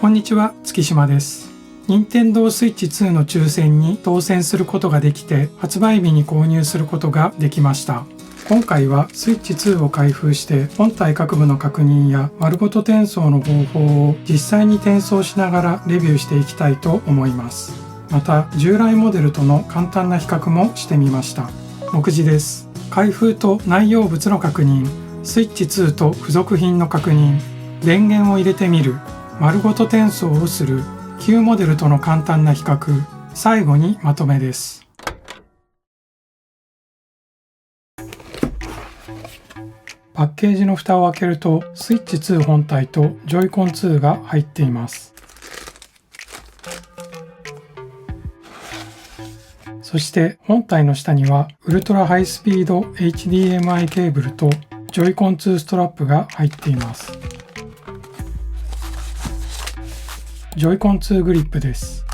こんにちは、月島です。任天堂スイッチ2の抽選に当選することができて、発売日に購入することができました。今回はスイッチ2を開封して本体各部の確認や丸ごと転送の方法を実際に転送しながらレビューしていきたいと思います。また従来モデルとの簡単な比較もしてみました。目次です。開封と内容物の確認、スイッチ2と付属品の確認、電源を入れてみる、丸ごと転送をする、旧モデルとの簡単な比較、最後にまとめです。パッケージの蓋を開けるとスイッチ2本体とジョイコン2が入っています。そして本体の下にはウルトラハイスピード HDMI ケーブルとジョイコン2ストラップが入っています。ジョイコン2グリップです。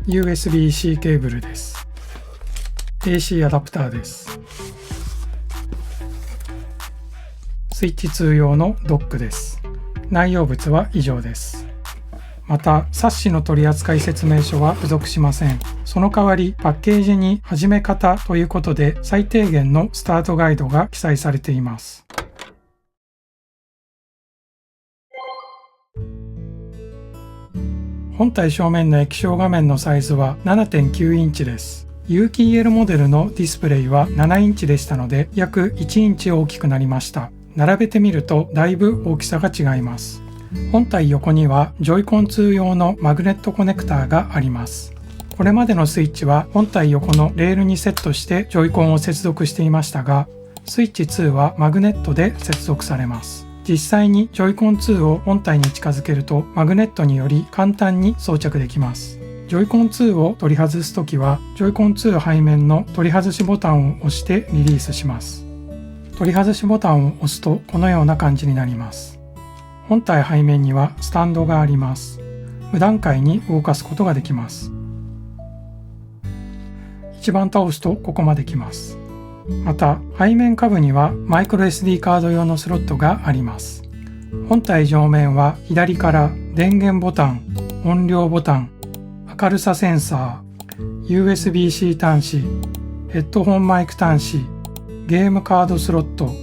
USB-C ケーブルです。AC アダプターです。スイッチ2用のドックです。内容物は以上です。また、冊子の取扱説明書は付属しません。その代わり、パッケージに始め方ということで、最低限のスタートガイドが記載されています。本体正面の液晶画面のサイズは 7.9 インチです。有機 EL モデルのディスプレイは7インチでしたので、約1インチ大きくなりました。並べてみるとだいぶ大きさが違います。本体横にはジョイコン2用のマグネットコネクターがあります。これまでのスイッチは本体横のレールにセットしてジョイコンを接続していましたが、スイッチ2はマグネットで接続されます。実際にジョイコン2を本体に近づけるとマグネットにより簡単に装着できます。ジョイコン2を取り外すときはジョイコン2背面の取り外しボタンを押してリリースします。取り外しボタンを押すとこのような感じになります。本体背面にはスタンドがあります。無段階に動かすことができます。一番倒すとここまで来ます。また背面下部にはマイクロ SD カード用のスロットがあります。本体上面は左から電源ボタン、音量ボタン、明るさセンサー、USB-C 端子、ヘッドホンマイク端子、ゲームカードスロット、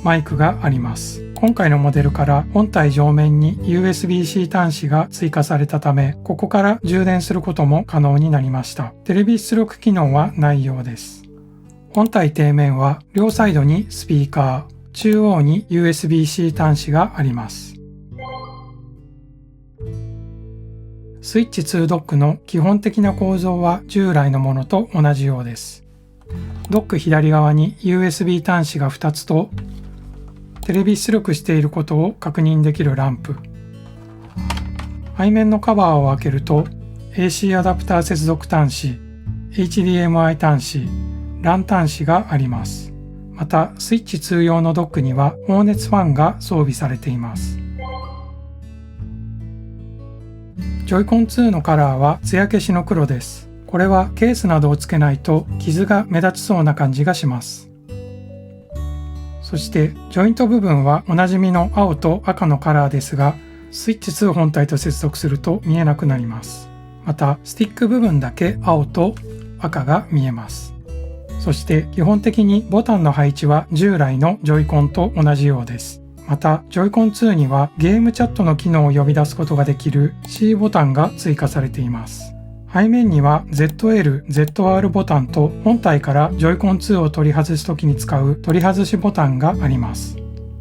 マイクがあります。今回のモデルから本体上面に USB-C 端子が追加されたため、ここから充電することも可能になりました。テレビ出力機能はないようです。本体底面は両サイドにスピーカー、中央に USB-C 端子があります。スイッチ2ドックの基本的な構造は従来のものと同じようです。ドック左側に USB 端子が2つとテレビ出力していることを確認できるランプ。背面のカバーを開けると AC アダプター接続端子、HDMI 端子、LAN 端子があります。またスイッチ2用のドックには放熱ファンが装備されています。ジョイコン2のカラーは艶消しの黒です。これはケースなどをつけないと傷が目立ちそうな感じがします。そしてジョイント部分はおなじみの青と赤のカラーですが、スイッチ2本体と接続すると見えなくなります。またスティック部分だけ青と赤が見えます。そして基本的にボタンの配置は従来のジョイコンと同じようです。またジョイコン2にはゲームチャットの機能を呼び出すことができる C ボタンが追加されています。背面には ZL、ZR ボタンと本体からジョイコン2を取り外すときに使う取り外しボタンがあります。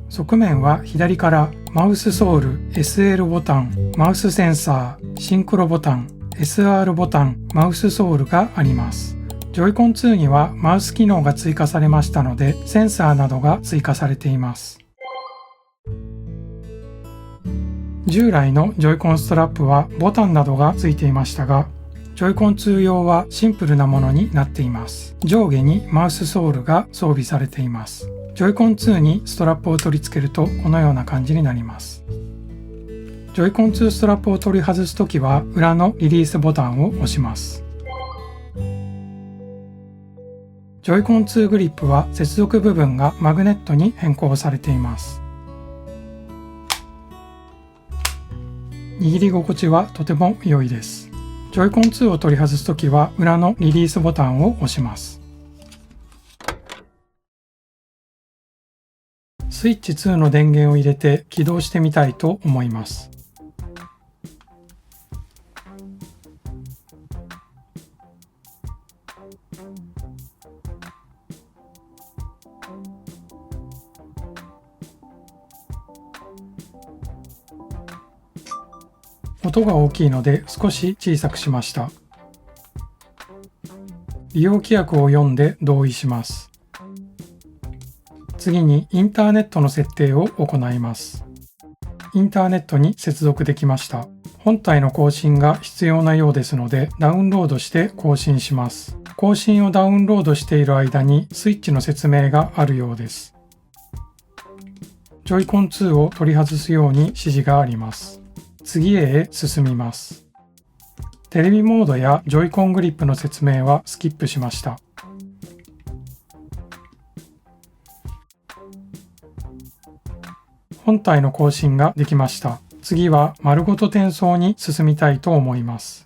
側面は左からマウスソール、SL ボタン、マウスセンサー、シンクロボタン、SR ボタン、マウスソールがあります。ジョイコン2にはマウス機能が追加されましたので、センサーなどが追加されています。従来のジョイコンストラップはボタンなどが付いていましたが、ジョイコン2用はシンプルなものになっています。上下にマウスソールが装備されています。ジョイコン2にストラップを取り付けるとこのような感じになります。ジョイコン2ストラップを取り外すときは裏のリリースボタンを押します。ジョイコン2グリップは接続部分がマグネットに変更されています。握り心地はとても良いです。ジョイコン2を取り外すときは裏のリリースボタンを押します。スイッチ2の電源を入れて起動してみたいと思います。音が大きいので少し小さくしました。利用規約を読んで同意します。次にインターネットの設定を行います。インターネットに接続できました。本体の更新が必要なようですのでダウンロードして更新します。更新をダウンロードしている間にスイッチの説明があるようです。ジョイコン2を取り外すように指示があります。次へ進みます。テレビモードやジョイコングリップの説明はスキップしました。本体の更新ができました。次は丸ごと転送に進みたいと思います。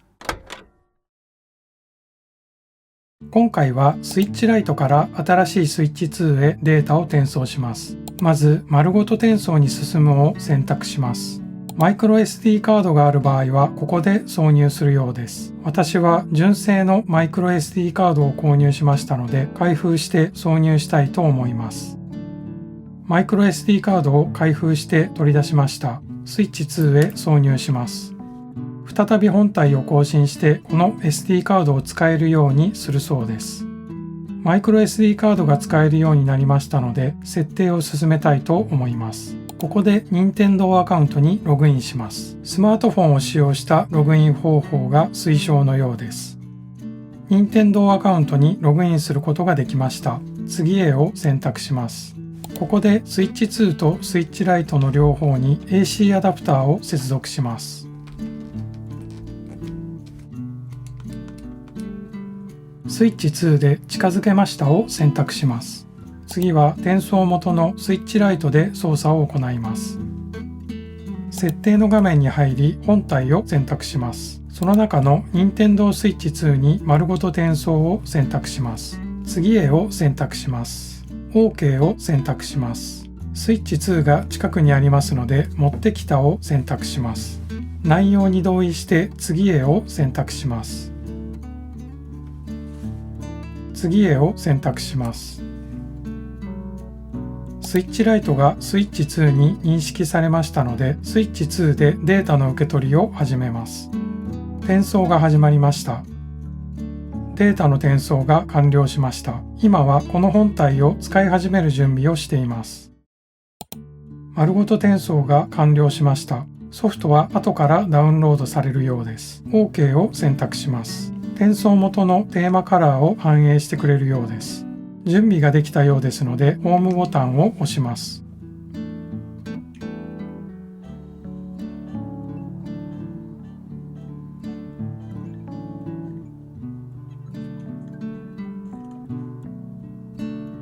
今回はスイッチライトから新しいスイッチ2へデータを転送します。まず丸ごと転送に進むを選択します。マイクロ SD カードがある場合はここで挿入するようです。私は純正のマイクロ SD カードを購入しましたので開封して挿入したいと思います。マイクロ SD カードを開封して取り出しました。スイッチ2へ挿入します。再び本体を更新してこの SD カードを使えるようにするそうです。マイクロ SD カードが使えるようになりましたので設定を進めたいと思います。ここで Nintendo アカウントにログインします。スマートフォンを使用したログイン方法が推奨のようです。Nintendo アカウントにログインすることができました。次へを選択します。ここでスイッチ2とスイッチライトの両方に AC アダプターを接続します。スイッチ2で近づけましたを選択します。次は転送元のスイッチライトで操作を行います。設定の画面に入り本体を選択します。その中の Nintendo Switch 2に丸ごと転送を選択します。次へを選択します。OK を選択します。スイッチ2が近くにありますので持ってきたを選択します。内容に同意して次へを選択します。次へを選択します。スイッチライトがスイッチ2に認識されましたので、スイッチ2でデータの受け取りを始めます。転送が始まりました。データの転送が完了しました。今はこの本体を使い始める準備をしています。丸ごと転送が完了しました。ソフトは後からダウンロードされるようです。OK を選択します。転送元のテーマカラーを反映してくれるようです。準備ができたようですので、ホームボタンを押します。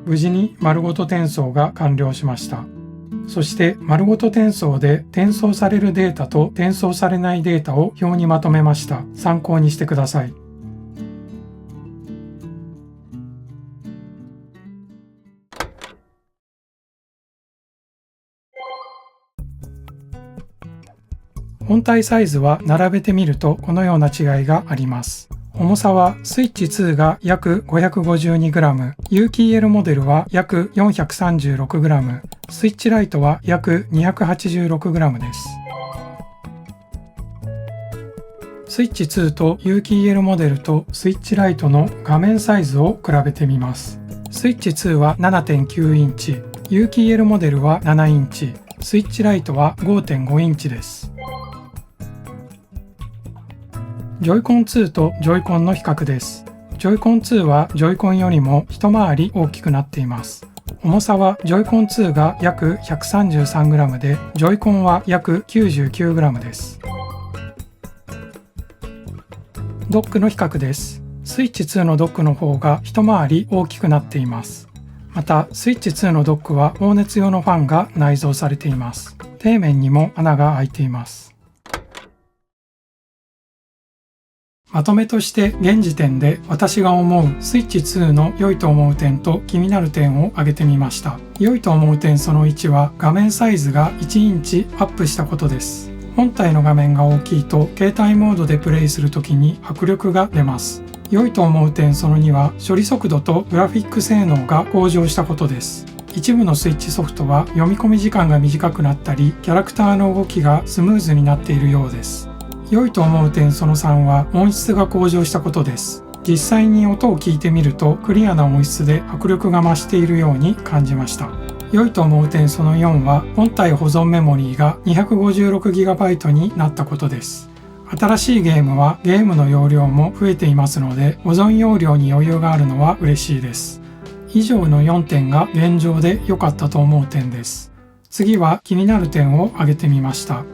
無事に丸ごと転送が完了しました。そして丸ごと転送で転送されるデータと転送されないデータを表にまとめました。参考にしてください。本体サイズは並べてみるとこのような違いがあります。重さはスイッチ2が約 552g、有機 EL モデルは約 436g、スイッチライトは約 286g です。スイッチ2と有機 EL モデルとスイッチライトの画面サイズを比べてみます。スイッチ2は 7.9 インチ、有機 EL モデルは7インチ、スイッチライトは 5.5 インチです。ジョイコン2とジョイコンの比較です。ジョイコン2はジョイコンよりも一回り大きくなっています。重さはジョイコン2が約 133g で、ジョイコンは約 99g です。ドックの比較です。スイッチ2のドックの方が一回り大きくなっています。また、スイッチ2のドックは放熱用のファンが内蔵されています。底面にも穴が開いています。まとめとして現時点で私が思うスイッチ2の良いと思う点と気になる点を挙げてみました。良いと思う点その1は画面サイズが1インチアップしたことです。本体の画面が大きいと携帯モードでプレイするときに迫力が出ます。良いと思う点その2は処理速度とグラフィック性能が向上したことです。一部のスイッチソフトは読み込み時間が短くなったりキャラクターの動きがスムーズになっているようです。良いと思う点その3は音質が向上したことです。実際に音を聞いてみるとクリアな音質で迫力が増しているように感じました。良いと思う点その4は本体保存メモリーが 256GB になったことです。新しいゲームはゲームの容量も増えていますので保存容量に余裕があるのは嬉しいです。以上の4点が現状で良かったと思う点です。次は気になる点を挙げてみました。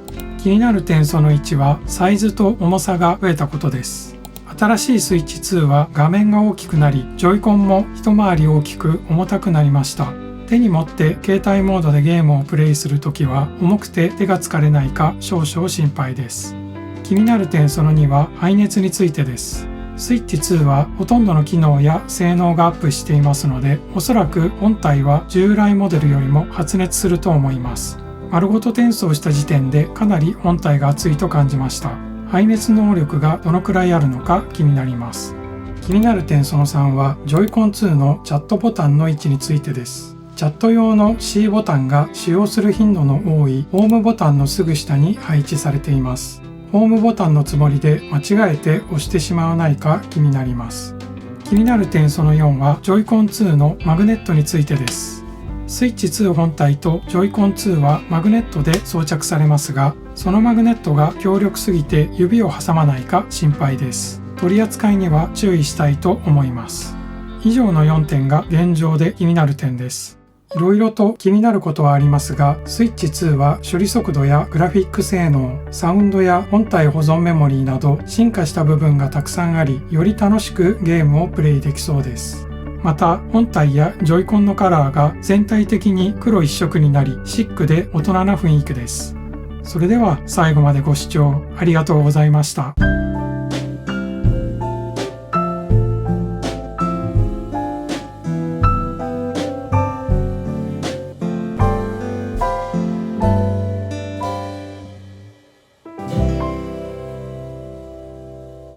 気になる点その1はサイズと重さが増えたことです。新しいスイッチ2は画面が大きくなりジョイコンも一回り大きく重たくなりました。手に持って携帯モードでゲームをプレイするときは重くて手が疲れないか少々心配です。気になる点その2は排熱についてです。スイッチ2はほとんどの機能や性能がアップしていますのでおそらく本体は従来モデルよりも発熱すると思います。丸ごと転送した時点でかなり本体が熱いと感じました。排熱能力がどのくらいあるのか気になります。気になる点その3はジョイコン2のチャットボタンの位置についてです。チャット用の C ボタンが使用する頻度の多いホームボタンのすぐ下に配置されています。ホームボタンのつもりで間違えて押してしまわないか気になります。気になる点その4はジョイコン2のマグネットについてです。スイッチ2本体とジョイコン2はマグネットで装着されますが、そのマグネットが強力すぎて指を挟まないか心配です。取り扱いには注意したいと思います。以上の4点が現状で気になる点です。いろいろと気になることはありますが、スイッチ2は処理速度やグラフィック性能、サウンドや本体保存メモリーなど進化した部分がたくさんあり、より楽しくゲームをプレイできそうです。また、本体やジョイコンのカラーが全体的に黒一色になり、シックで大人な雰囲気です。それでは最後までご視聴ありがとうございました。